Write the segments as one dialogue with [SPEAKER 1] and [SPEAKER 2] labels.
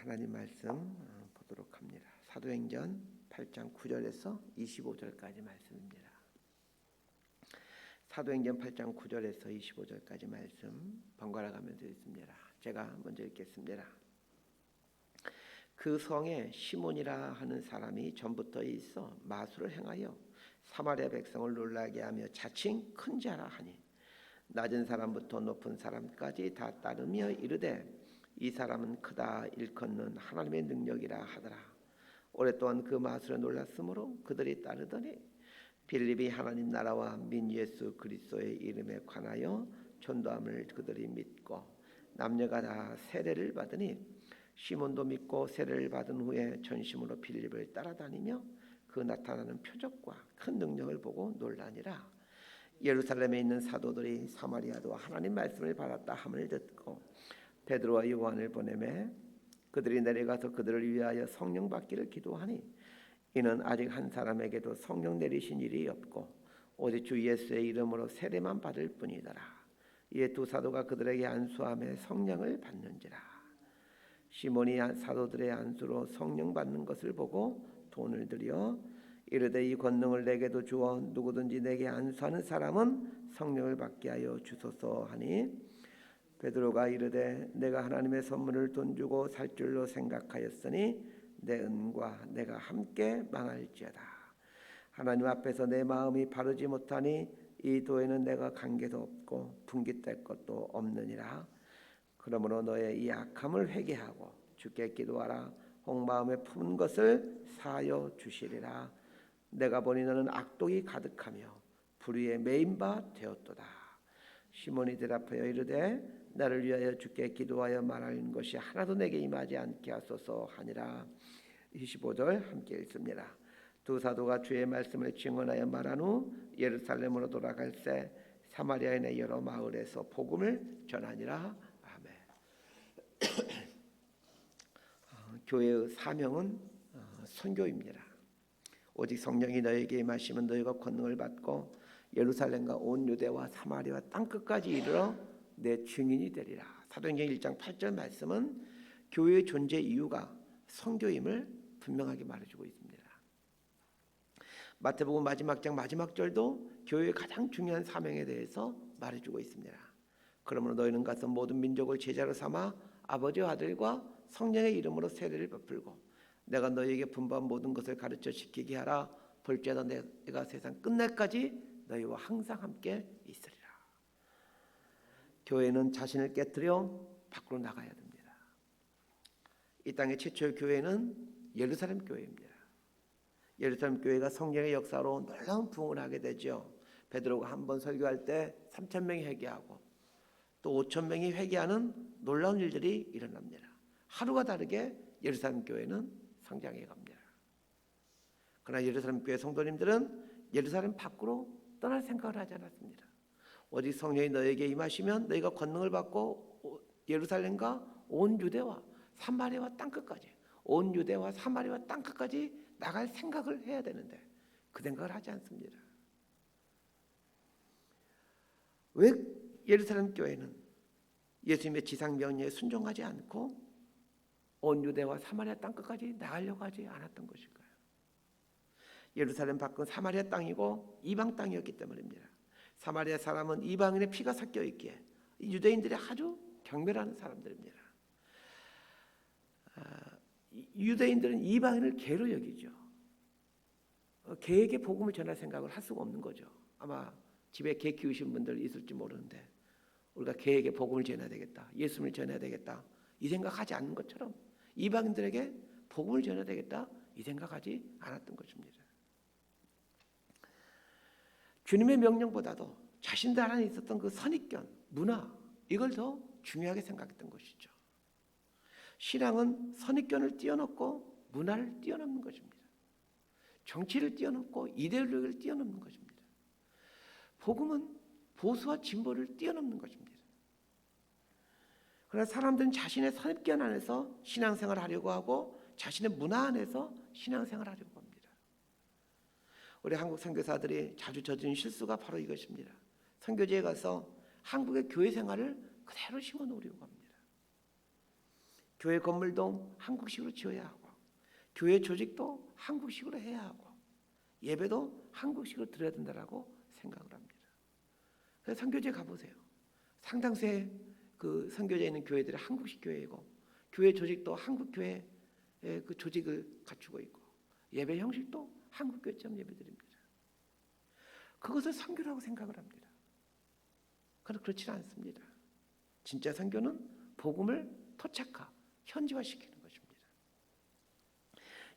[SPEAKER 1] 하나님 말씀 보도록 합니다. 사도행전 8장 9절에서 25절까지 말씀입니다. 사도행전 8장 9절에서 25절까지 말씀 번갈아 가면서 읽습니다. 제가 먼저 읽겠습니다. 그 성에 시몬이라 하는 사람이 전부터 있어 마술을 행하여 사마리아 백성을 놀라게 하며 자칭 큰 자라 하니 낮은 사람부터 높은 사람까지 다 따르며 이르되 이 사람은 크다 일컫는 하나님의 능력이라 하더라. 오랫동안 그 마술에 놀랐으므로 그들이 따르더니 빌립이 하나님 나라와 민 예수 그리스도의 이름에 관하여 전도함을 그들이 믿고 남녀가 다 세례를 받으니 시몬도 믿고 세례를 받은 후에 전심으로 빌립을 따라다니며 그 나타나는 표적과 큰 능력을 보고 놀라니라. 예루살렘에 있는 사도들이 사마리아도 하나님 말씀을 받았다 함을 듣고 베드로와 요한을 보내매 그들이 내려가서 그들을 위하여 성령 받기를 기도하니 이는 아직 한 사람에게도 성령 내리신 일이 없고 오직 주 예수의 이름으로 세례만 받을 뿐이더라. 이에 두 사도가 그들에게 안수하며 성령을 받는지라. 시몬이 사도들의 안수로 성령 받는 것을 보고 돈을 들여 이르되 이 권능을 내게도 주어 누구든지 내게 안수하는 사람은 성령을 받게 하여 주소서 하니 베드로가 이르되 내가 하나님의 선물을 돈 주고 살 줄로 생각하였으니 내 은과 내가 함께 망할지어다. 하나님 앞에서 내 마음이 바르지 못하니 이 도에는 내가 관계도 없고 분깃될 것도 없느니라. 그러므로 너의 이 악함을 회개하고 주께 기도하라. 홍마음에 품은 것을 사하여 주시리라. 내가 보니 너는 악독이 가득하며 불의에 매인 바 되었도다. 시몬이 대답하여 이르되 나를 위하여 주께 기도하여 말하는 것이 하나도 내게 임하지 않게 하소서 하니라. 25절 함께 읽습니다. 두 사도가 주의 말씀을 증언하여 말한 후 예루살렘으로 돌아갈새 사마리아의 내 여러 마을에서 복음을 전하니라. 아멘. 교회의 사명은 선교입니다. 오직 성령이 너에게 임하시면 너희가 권능을 받고 예루살렘과 온 유대와 사마리아 땅끝까지 이르러 내 증인이 되리라. 사도행전 1장 8절 말씀은 교회의 존재 이유가 선교임을 분명하게 말해주고 있습니다. 마태복음 마지막 장 마지막 절도 교회의 가장 중요한 사명에 대해서 말해주고 있습니다. 그러므로 너희는 가서 모든 민족을 제자로 삼아 아버지와 아들과 성령의 이름으로 세례를 베풀고 내가 너희에게 분부한 모든 것을 가르쳐 지키게 하라. 볼지어다 내가 세상 끝날까지 너희와 항상 함께 있으리라. 교회는 자신을 깨뜨려 밖으로 나가야 됩니다. 이 땅의 최초의 교회는 예루살렘 교회입니다. 예루살렘 교회가 성령의 역사로 놀라운 부흥을 하게 되죠. 베드로가 한 번 설교할 때 3,000명이 회개하고 또 5,000명이 회개하는 놀라운 일들이 일어납니다. 하루가 다르게 예루살렘 교회는 성장해 갑니다. 그러나 예루살렘 교회 성도님들은 예루살렘 밖으로 떠날 생각을 하지 않았습니다. 오직 성령이 너에게 임하시면 너희가 권능을 받고 예루살렘과 온 유대와 사마리아와 땅끝까지 온 유대와 사마리아와 땅끝까지 나갈 생각을 해야 되는데 그 생각을 하지 않습니다. 왜 예루살렘 교회는 예수님의 지상 명령에 순종하지 않고 온 유대와 사마리아 땅끝까지 나가려고 하지 않았던 것일까요? 예루살렘 밖은 사마리아 땅이고 이방 땅이었기 때문입니다. 사마리아 사람은 이방인의 피가 섞여 있기에 유대인들이 아주 경멸하는 사람들입니다. 유대인들은 이방인을 개로 여기죠. 개에게 복음을 전할 생각을 할 수가 없는 거죠. 아마 집에 개 키우신 분들 있을지 모르는데 우리가 개에게 복음을 전해야 되겠다, 예수님을 전해야 되겠다 이 생각하지 않는 것처럼 이방인들에게 복음을 전해야 되겠다 이 생각하지 않았던 것입니다. 주님의 명령보다도 자신들 안에 있었던 그 선입견, 문화 이걸 더 중요하게 생각했던 것이죠. 신앙은 선입견을 뛰어넘고 문화를 뛰어넘는 것입니다. 정치를 뛰어넘고 이데올로기를 뛰어넘는 것입니다. 복음은 보수와 진보를 뛰어넘는 것입니다. 그러나 사람들은 자신의 선입견 안에서 신앙생활을 하려고 하고 자신의 문화 안에서 신앙생활을 하려고 합니다. 우리 한국 선교사들이 자주 저지른 실수가 바로 이것입니다. 선교지에 가서 한국의 교회 생활을 그대로 심어놓으려고 합니다. 교회 건물도 한국식으로 지어야 하고, 교회 조직도 한국식으로 해야 하고, 예배도 한국식으로 드려야 된다라고 생각을 합니다. 그래서 선교제 가보세요. 상당수의 그 선교제 있는 교회들이 한국식 교회이고, 교회 조직도 한국 교회의 그 조직을 갖추고 있고, 예배 형식도 한국 교회처럼 예배드립니다. 그것을 선교라고 생각을 합니다. 그러나 그렇지는 않습니다. 진짜 선교는 복음을 토착화, 현지화시키는 것입니다.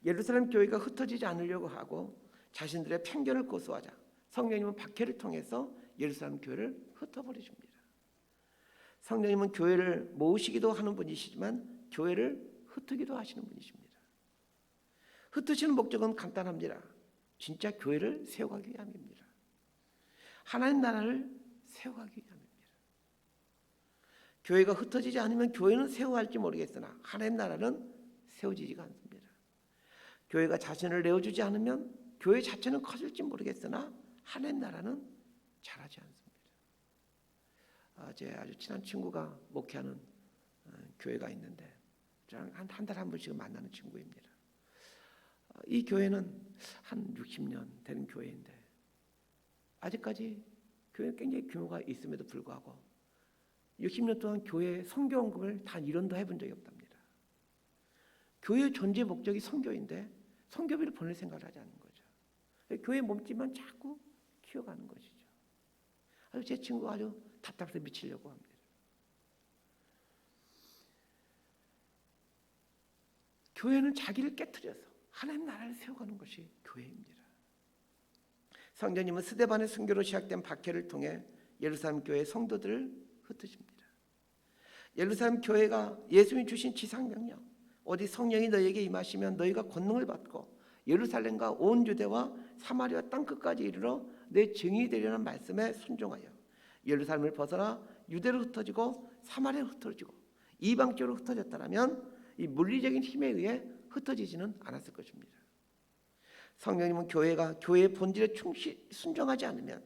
[SPEAKER 1] 예루살렘 교회가 흩어지지 않으려고 하고 자신들의 편견을 고수하자 성령님은 박해를 통해서 예루살렘 교회를 흩어버리십니다. 성령님은 교회를 모으시기도 하는 분이시지만 교회를 흩으기도 하시는 분이십니다. 흩으시는 목적은 간단합니다. 진짜 교회를 세워가기 위함입니다. 하나님 나라를 세워가기 위함입니다. 교회가 흩어지지 않으면 교회는 세워갈지 모르겠으나 하나님 나라는 세워지지가 않습니다. 교회가 자신을 내어주지 않으면 교회 자체는 커질지 모르겠으나 하나님 나라는 자라지 않습니다. 제 아주 친한 친구가 목회하는 교회가 있는데 한 달에 한 번씩 만나는 친구입니다. 이 교회는 한 60년 되는 교회인데 아직까지 교회 굉장히 규모가 있음에도 불구하고 60년 동안 교회 선교 헌금을 단 1원도 해본 적이 없답니다. 교회의 존재 목적이 선교인데 선교비를 보낼 생각을 하지 않는 거죠. 교회 몸집만 자꾸 키워가는 것이죠. 아주 제 친구가 아주 답답해서 미치려고 합니다. 교회는 자기를 깨트려서 하나님 나라를 세워가는 것이 교회입니다. 성령님은 스데반의 순교로 시작된 박해를 통해 예루살렘 교회 성도들을 흩으십니다. 예루살렘 교회가 예수님이 주신 지상명령, 어디 성령이 너희에게 임하시면 너희가 권능을 받고 예루살렘과 온 유대와 사마리아 땅끝까지 이르러 내 증인이 되려는 말씀에 순종하여 예루살렘을 벗어나 유대로 흩어지고 사마리아로 흩어지고 이방 쪽으로 흩어졌다면 이 물리적인 힘에 의해 흩어지지는 않았을 것입니다. 성령님은 교회가 교회의 본질에 순종하지 않으면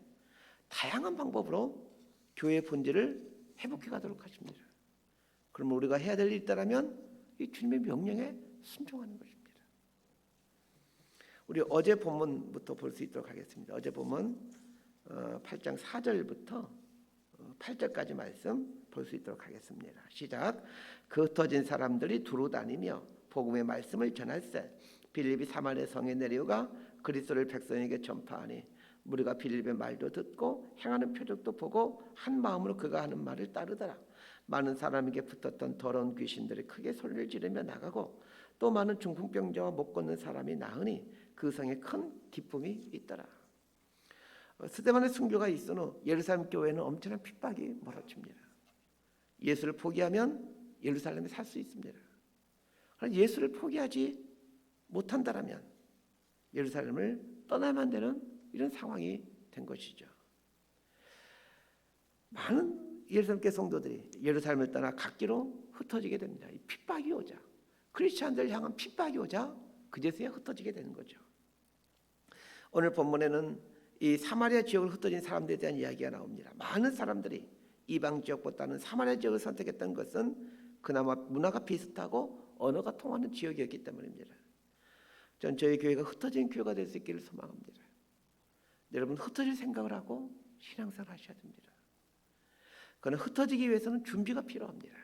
[SPEAKER 1] 다양한 방법으로 교회의 본질을 회복해 가도록 하십니다. 그럼 우리가 해야 될 일이 있다면 이 주님의 명령에 순종하는 것입니다. 우리 어제 본문부터 볼 수 있도록 하겠습니다. 어제 본문 8장 4절부터 8절까지 말씀 볼 수 있도록 하겠습니다. 시작. 그 흩어진 사람들이 두루 다니며 복음의 말씀을 전할세 빌립이 사마리아 성에 내려가 그리스도를 백성에게 전파하니 무리가 빌립의 말도 듣고 행하는 표적도 보고 한 마음으로 그가 하는 말을 따르더라. 많은 사람에게 붙었던 더러운 귀신들이 크게 소리를 지르며 나가고 또 많은 중풍병자와 못 걷는 사람이 나으니 그 성에 큰 기쁨이 있더라. 스데반의 순교가 있은 후 예루살렘 교회는 엄청난 핍박이 몰아칩니다. 예수를 포기하면 예루살렘에 살 수 있습니다. 그러나 예수를 포기하지 못한다면 예루살렘을 떠나야만 되는 이런 상황이 된 것이죠. 많은 예루살렘 교회 성도들이 예루살렘을 떠나 각기로 흩어지게 됩니다. 이 핍박이 오자, 크리스찬들을 향한 핍박이 오자 그제서야 흩어지게 되는 거죠. 오늘 본문에는 이 사마리아 지역을 흩어진 사람들에 대한 이야기가 나옵니다. 많은 사람들이 이방 지역보다는 사마리아 지역을 선택했던 것은 그나마 문화가 비슷하고 언어가 통하는 지역이었기 때문입니다. 전 저희 교회가 흩어진 교회가 될 수 있기를 소망합니다. 여러분 흩어질 생각을 하고 신앙생활 하셔야 됩니다. 그러나 흩어지기 위해서는 준비가 필요합니다.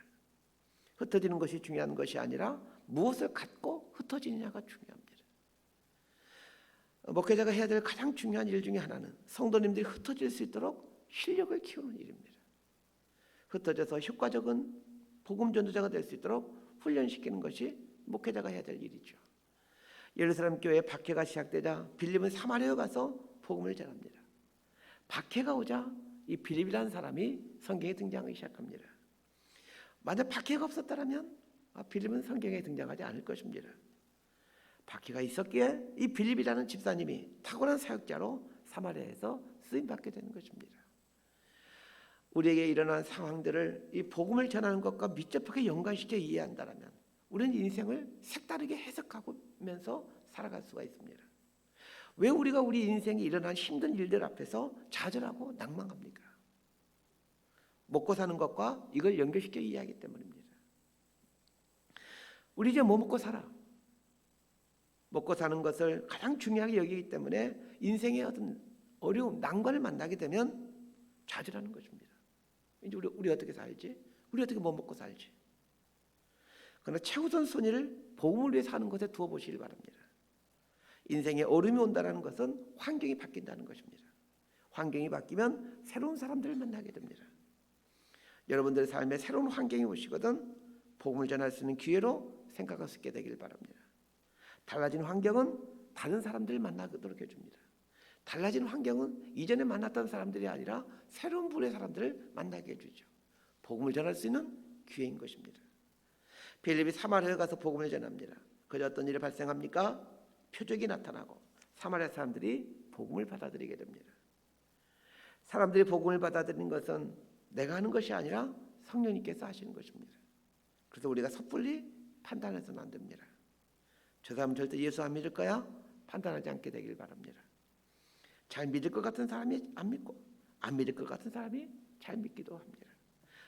[SPEAKER 1] 흩어지는 것이 중요한 것이 아니라 무엇을 갖고 흩어지느냐가 중요합니다. 목회자가 해야 될 가장 중요한 일 중에 하나는 성도님들이 흩어질 수 있도록 실력을 키우는 일입니다. 흩어져서 효과적인 복음 전도자가 될 수 있도록 훈련시키는 것이 목회자가 해야 될 일이죠. 예루살렘 교회에 박해가 시작되자 빌립은 사마리아에 가서 복음을 전합니다. 박해가 오자 이 빌립이라는 사람이 성경에 등장하기 시작합니다. 만약 박해가 없었다면 빌립은 성경에 등장하지 않을 것입니다. 박해가 있었기에 이 빌립이라는 집사님이 탁월한 사역자로 사마리아에서 쓰임받게 되는 것입니다. 우리에게 일어난 상황들을 이 복음을 전하는 것과 밀접하게 연관시켜 이해한다면 우리는 인생을 색다르게 해석하면서 살아갈 수가 있습니다. 왜 우리가 우리 인생에 일어난 힘든 일들 앞에서 좌절하고 낭망합니까? 먹고 사는 것과 이걸 연결시켜 이해하기 때문입니다. 우리 이제 뭐 먹고 살아? 먹고 사는 것을 가장 중요하게 여기기 때문에 인생의 어떤 어려움, 난관을 만나게 되면 좌절하는 것입니다. 이제 우리 어떻게 살지? 우리 어떻게 뭐 먹고 살지? 그러나 최우선 순위를 복음을 위해 사는 것에 두어 보시길 바랍니다. 인생에 어려움이 온다는 것은 환경이 바뀐다는 것입니다. 환경이 바뀌면 새로운 사람들을 만나게 됩니다. 여러분들의 삶에 새로운 환경이 오시거든 복음을 전할 수 있는 기회로 생각할 수 있게 되길 바랍니다. 달라진 환경은 다른 사람들을 만나도록 해줍니다. 달라진 환경은 이전에 만났던 사람들이 아니라 새로운 분의 사람들을 만나게 해주죠. 복음을 전할 수 있는 기회인 것입니다. 빌립이 사마리아에 가서 복음을 전합니다. 그저 어떤 일이 발생합니까? 표적이 나타나고 사마리아 사람들이 복음을 받아들이게 됩니다. 사람들이 복음을 받아들이는 것은 내가 하는 것이 아니라 성령님께서 하시는 것입니다. 그래서 우리가 섣불리 판단해서는 안 됩니다. 저 사람은 절대 예수 안 믿을 거야? 판단하지 않게 되길 바랍니다. 잘 믿을 것 같은 사람이 안 믿고 안 믿을 것 같은 사람이 잘 믿기도 합니다.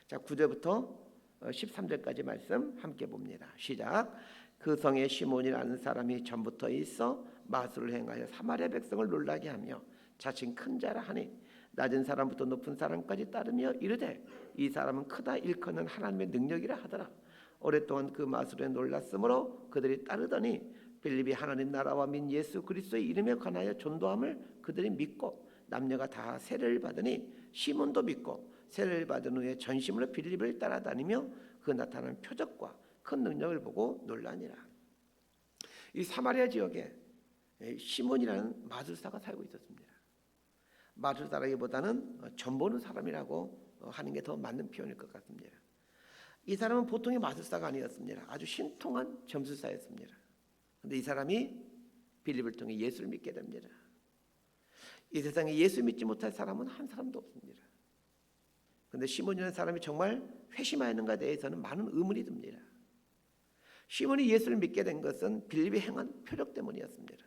[SPEAKER 1] 자, 9절부터 13절까지 말씀 함께 봅니다. 시작. 그 성에 시몬이라는 사람이 전부터 있어 마술을 행하여 사마리아 백성을 놀라게 하며 자칭 큰 자라 하니 낮은 사람부터 높은 사람까지 따르며 이르되 이 사람은 크다 일컫는 하나님의 능력이라 하더라. 오랫동안 그 마술에 놀랐으므로 그들이 따르더니 빌립이 하나님 나라와 민 예수 그리스도의 이름에 관하여 전도함을 그들이 믿고 남녀가 다 세례를 받으니 시몬도 믿고 세례를 받은 후에 전심으로 빌립을 따라다니며 그 나타난 표적과 큰 능력을 보고 놀라니라. 이 사마리아 지역에 시몬이라는 마술사가 살고 있었습니다. 마술사라기보다는 전보는 사람이라고 하는 게 더 맞는 표현일 것 같습니다. 이 사람은 보통의 마술사가 아니었습니다. 아주 신통한 점술사였습니다. 그런데 이 사람이 빌립을 통해 예수를 믿게 됩니다. 이 세상에 예수 믿지 못할 사람은 한 사람도 없습니다. 그런데 시몬이라는 사람이 정말 회심하였는가에 대해서는 많은 의문이 듭니다. 시몬이 예수를 믿게 된 것은 빌립이 행한 표적 때문이었습니다.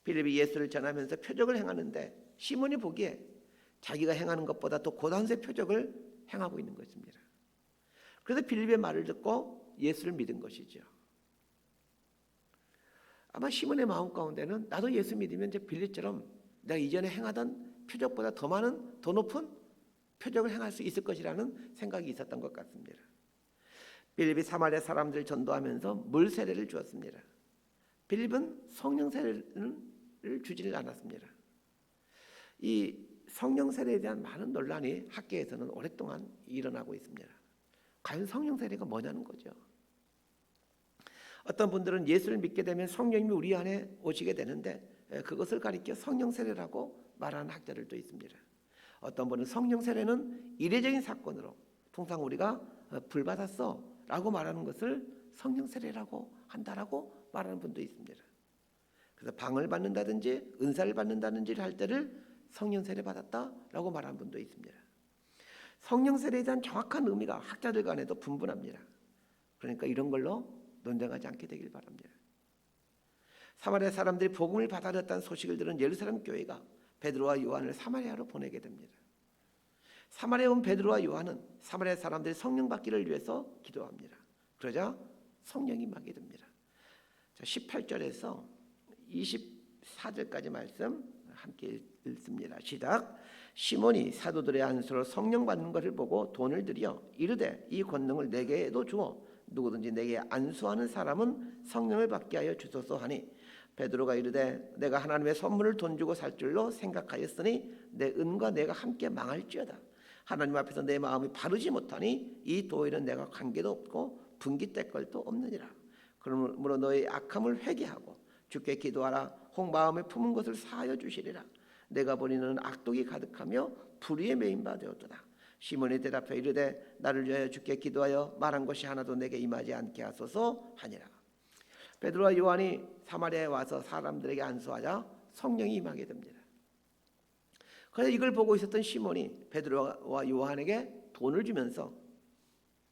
[SPEAKER 1] 빌립이 예수를 전하면서 표적을 행하는데 시몬이 보기에 자기가 행하는 것보다 더 고단수의 표적을 행하고 있는 것입니다. 그래서 빌립의 말을 듣고 예수를 믿은 것이죠. 아마 시몬의 마음 가운데는 나도 예수 믿으면 이제 빌립처럼 내가 이전에 행하던 표적보다 더 많은 더 높은 표적을 행할 수 있을 것이라는 생각이 있었던 것 같습니다. 빌립이 사마리아 사람들을 전도하면서 물 세례를 주었습니다. 빌립은 성령 세례를 주지를 않았습니다. 이 성령 세례에 대한 많은 논란이 학계에서는 오랫동안 일어나고 있습니다. 과연 성령 세례가 뭐냐는 거죠. 어떤 분들은 예수를 믿게 되면 성령님이 우리 안에 오시게 되는데 그것을 가리켜 성령 세례라고 말하는 학자들도 있습니다. 어떤 분은 성령 세례는 이례적인 사건으로 통상 우리가 불 받았어 라고 말하는 것을 성령 세례라고 한다라고 말하는 분도 있습니다. 그래서 방을 받는다든지 은사를 받는다든지 할 때를 성령 세례 받았다라고 말하는 분도 있습니다. 성령 세례에 대한 정확한 의미가 학자들 간에도 분분합니다. 그러니까 이런 걸로 논쟁하지 않게 되길 바랍니다. 사마리아 사람들이 복음을 받아들였다는 소식을 들은 예루살렘 교회가 베드로와 요한을 사마리아로 보내게 됩니다. 사마리아에 온 베드로와 요한은 사마리아 사람들이 성령 받기를 위해서 기도합니다. 그러자 성령이 임하게 됩니다. 18절에서 24절까지 말씀 함께 읽습니다. 시작. 시몬이 사도들의 안수로 성령 받는 것을 보고 돈을 들여 이르되 이 권능을 내게도 주어 누구든지 내게 안수하는 사람은 성령을 받게 하여 주소서 하니 베드로가 이르되 내가 하나님의 선물을 돈 주고 살 줄로 생각하였으니 내 은과 내가 함께 망할지어다. 하나님 앞에서 내 마음이 바르지 못하니 이 도에는 내가 관계도 없고 분깃될 것도 없느니라. 그러므로 너의 악함을 회개하고 주께 기도하라. 혹 마음에 품은 것을 사하여 주시리라. 내가 보니 너는 악독이 가득하며 불의에 매인 바 되었도다. 시몬이 대답해 이르되 나를 위하여 주께 기도하여 말한 것이 하나도 내게 임하지 않게 하소서 하니라. 베드로와 요한이 사마리아에 와서 사람들에게 안수하자 성령이 임하게 됩니다. 그래서 이걸 보고 있었던 시몬이 베드로와 요한에게 돈을 주면서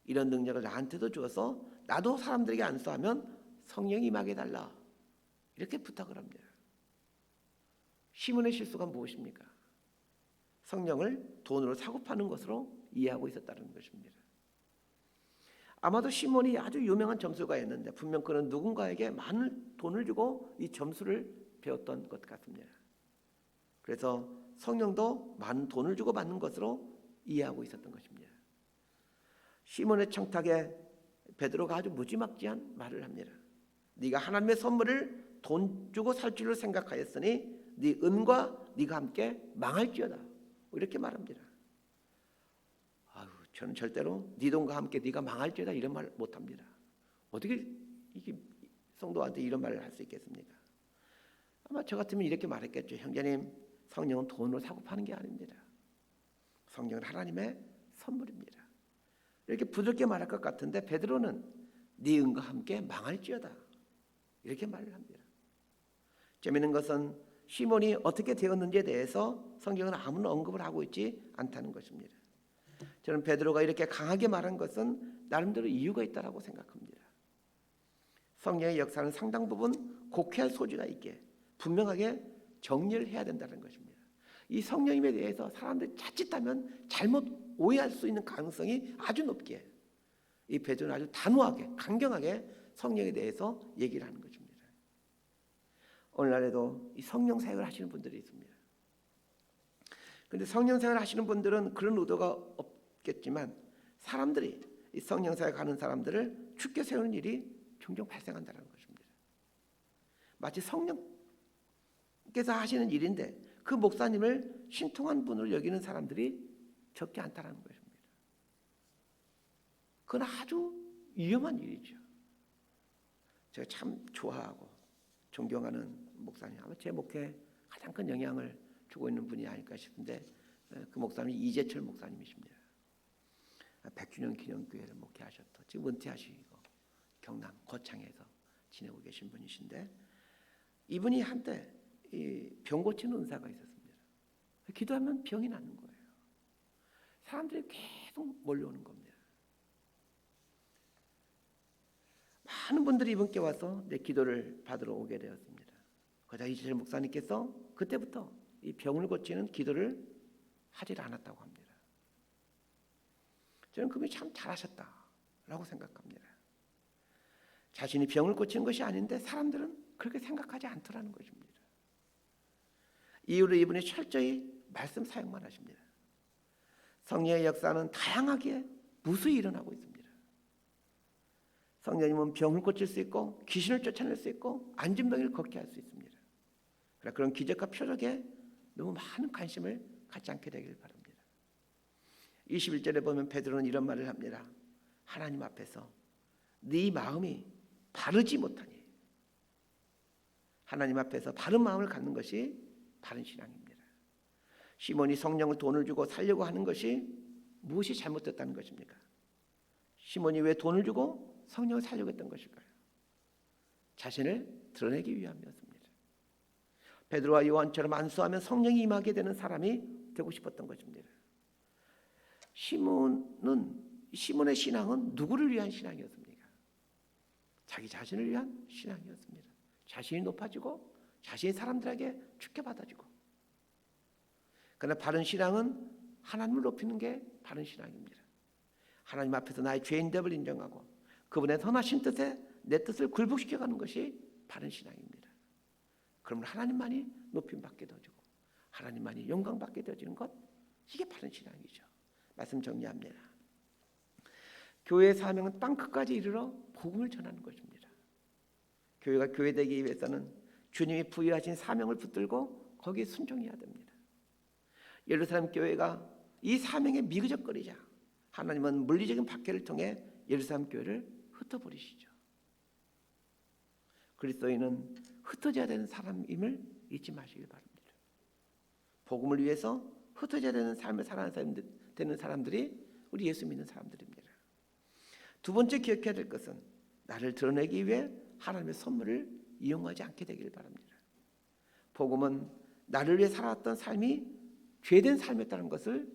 [SPEAKER 1] 이런 능력을 나한테도 주어서 나도 사람들에게 안수하면 성령이 임하게 달라 이렇게 부탁을 합니다. 시몬의 실수가 무엇입니까? 성령을 돈으로 사고 파는 것으로 이해하고 있었다는 것입니다. 아마도 시몬이 아주 유명한 점술가였는데 분명 그는 누군가에게 많은 돈을 주고 이 점술을 배웠던 것 같습니다. 그래서 성령도 많은 돈을 주고 받는 것으로 이해하고 있었던 것입니다. 시몬의 청탁에 베드로가 아주 무지막지한 말을 합니다. 네가 하나님의 선물을 돈 주고 살 줄로 생각하였으니 네 은과 네가 함께 망할지어다. 이렇게 말합니다. 저는 절대로 네 돈과 함께 네가 망할지어다 이런 말 못합니다. 어떻게 이게 성도한테 이런 말을 할 수 있겠습니까? 아마 저 같으면 이렇게 말했겠죠. 형제님, 성령은 돈으로 사고 파는 게 아닙니다. 성령은 하나님의 선물입니다. 이렇게 부드럽게 말할 것 같은데 베드로는 네 은과 함께 망할지어다 이렇게 말을 합니다. 재미있는 것은 시몬이 어떻게 되었는지에 대해서 성경은 아무런 언급을 하고 있지 않다는 것입니다. 저는 베드로가 이렇게 강하게 말한 것은 나름대로 이유가 있다고 생각합니다. 성령의 역사는 상당 부분 곡해할 소지가 있게 분명하게 정리를 해야 된다는 것입니다. 이 성령님에 대해서 사람들이 자칫하면 잘못 오해할 수 있는 가능성이 아주 높게 이 베드로는 아주 단호하게 강경하게 성령에 대해서 얘기를 하는 것입니다. 오늘날에도 이 성령 사역을 하시는 분들이 있습니다. 그런데 성령 사역을 하시는 분들은 그런 의도가 없겠지만 사람들이 이 성령 사역하는 사람들을 죽게 세우는 일이 종종 발생한다는 것입니다. 마치 성령께서 하시는 일인데 그 목사님을 신통한 분으로 여기는 사람들이 적지 않다는 것입니다. 그건 아주 위험한 일이죠. 제가 참 좋아하고 존경하는 목사님, 아마 제 목회에 가장 큰 영향을 주고 있는 분이 아닐까 싶은데 그 목사님이 이재철 목사님이십니다. 100주년 기념교회를 목회하셨고 지금 은퇴하시고 경남 거창에서 지내고 계신 분이신데 이분이 한때 병 고치는 은사가 있었습니다. 기도하면 병이 낫는 거예요. 사람들이 계속 몰려오는 겁니다. 많은 분들이 이분께 와서 내 기도를 받으러 오게 되었습니다. 그러자 이재철 목사님께서 그때부터 이 병을 고치는 기도를 하질 않았다고 합니다. 저는 그분이 참 잘하셨다라고 생각합니다. 자신이 병을 고치는 것이 아닌데 사람들은 그렇게 생각하지 않더라는 것입니다. 이후로 이분이 철저히 말씀 사역만 하십니다. 성령의 역사는 다양하게 무수히 일어나고 있습니다. 성령님은 병을 고칠 수 있고 귀신을 쫓아낼 수 있고 안진병을 걷게 할 수 있습니다. 그런 기적과 표적에 너무 많은 관심을 갖지 않게 되길 바랍니다. 21절에 보면 베드로는 이런 말을 합니다. 하나님 앞에서 네 마음이 바르지 못하니 하나님 앞에서 바른 마음을 갖는 것이 바른 신앙입니다. 시몬이 성령을 돈을 주고 살려고 하는 것이 무엇이 잘못됐다는 것입니까? 시몬이 왜 돈을 주고 성령을 살려고 했던 것일까요? 자신을 드러내기 위함이었습니다. 베드로와 요한처럼 안수하면 성령이 임하게 되는 사람이 되고 싶었던 것입니다. 시몬의 신앙은 누구를 위한 신앙이었습니까? 자기 자신을 위한 신앙이었습니다. 자신이 높아지고 자신이 사람들에게 좋게 받아주고. 그러나 바른 신앙은 하나님을 높이는 게 바른 신앙입니다. 하나님 앞에서 나의 죄인됨을 인정하고 그분의 선하신 뜻에 내 뜻을 굴복시켜가는 것이 바른 신앙입니다. 그러면 하나님만이 높임받게 되어지고 하나님만이 영광받게 되어지는 것, 이게 바른 신앙이죠. 말씀 정리합니다. 교회의 사명은 땅끝까지 이르러 복음을 전하는 것입니다. 교회가 교회되기 위해서는 주님이 부여하신 사명을 붙들고 거기에 순종해야 됩니다. 예루살렘 교회가 이 사명에 미그적거리자 하나님은 물리적인 박해를 통해 예루살렘 교회를 흩어버리시죠. 그리스도인은 흩어져야 되는 사람임을 잊지 마시길 바랍니다. 복음을 위해서 흩어져야 되는 삶을 살아가는 사람들이 우리 예수 믿는 사람들입니다. 두 번째 기억해야 될 것은 나를 드러내기 위해 하나님의 선물을 이용하지 않게 되길 바랍니다. 복음은 나를 위해 살아왔던 삶이 죄된 삶이었다는 것을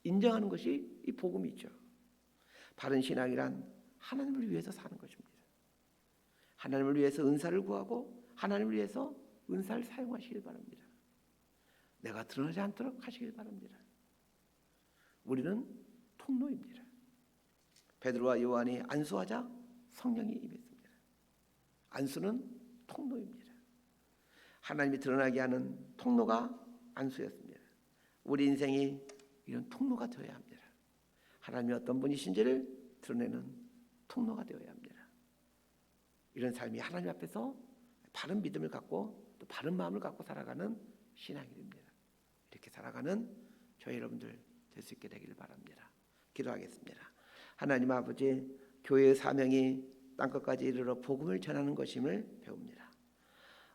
[SPEAKER 1] 인정하는 것이 이 복음이죠. 바른 신앙이란 하나님을 위해서 사는 것입니다. 하나님을 위해서 은사를 구하고 하나님을 위해서 은사를 사용하시길 바랍니다. 내가 드러나지 않도록 하시길 바랍니다. 우리는 통로입니다. 베드로와 요한이 안수하자 성령이 임했습니다. 안수는 통로입니다. 하나님이 드러나게 하는 통로가 안수였습니다. 우리 인생이 이런 통로가 되어야 합니다. 하나님이 어떤 분이신지를 드러내는 통로가 되어야 합니다. 이런 삶이 하나님 앞에서 바른 믿음을 갖고 또 바른 마음을 갖고 살아가는 신앙입니다. 이렇게 살아가는 저희 여러분들 될 수 있게 되기를 바랍니다. 기도하겠습니다. 하나님 아버지, 교회의 사명이 땅끝까지 이르러 복음을 전하는 것임을 배웁니다.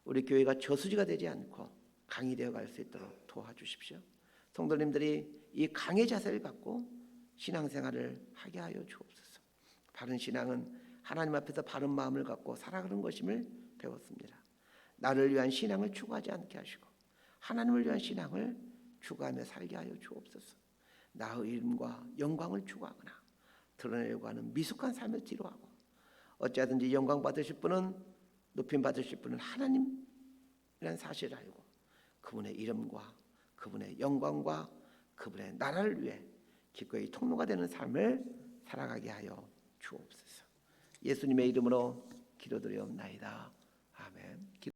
[SPEAKER 1] 우리 교회가 저수지가 되지 않고 강이 되어 갈 수 있도록 도와주십시오. 성도님들이 이 강의 자세를 갖고 신앙생활을 하게 하여 주옵소서. 바른 신앙은 하나님 앞에서 바른 마음을 갖고 살아가는 것임을 배웠습니다. 나를 위한 신앙을 추구하지 않게 하시고 하나님을 위한 신앙을 추구하며 살게 하여 주옵소서. 나의 이름과 영광을 추구하거나 드러내려고 하는 미숙한 삶을 뒤로하고 어찌하든지 영광 받으실 분은, 높임 받으실 분은 하나님이라는 사실을 알고 그분의 이름과 그분의 영광과 그분의 나라를 위해 기꺼이 통로가 되는 삶을 살아가게 하여 주옵소서. 예수님의 이름으로 기도드리옵나이다. 아멘.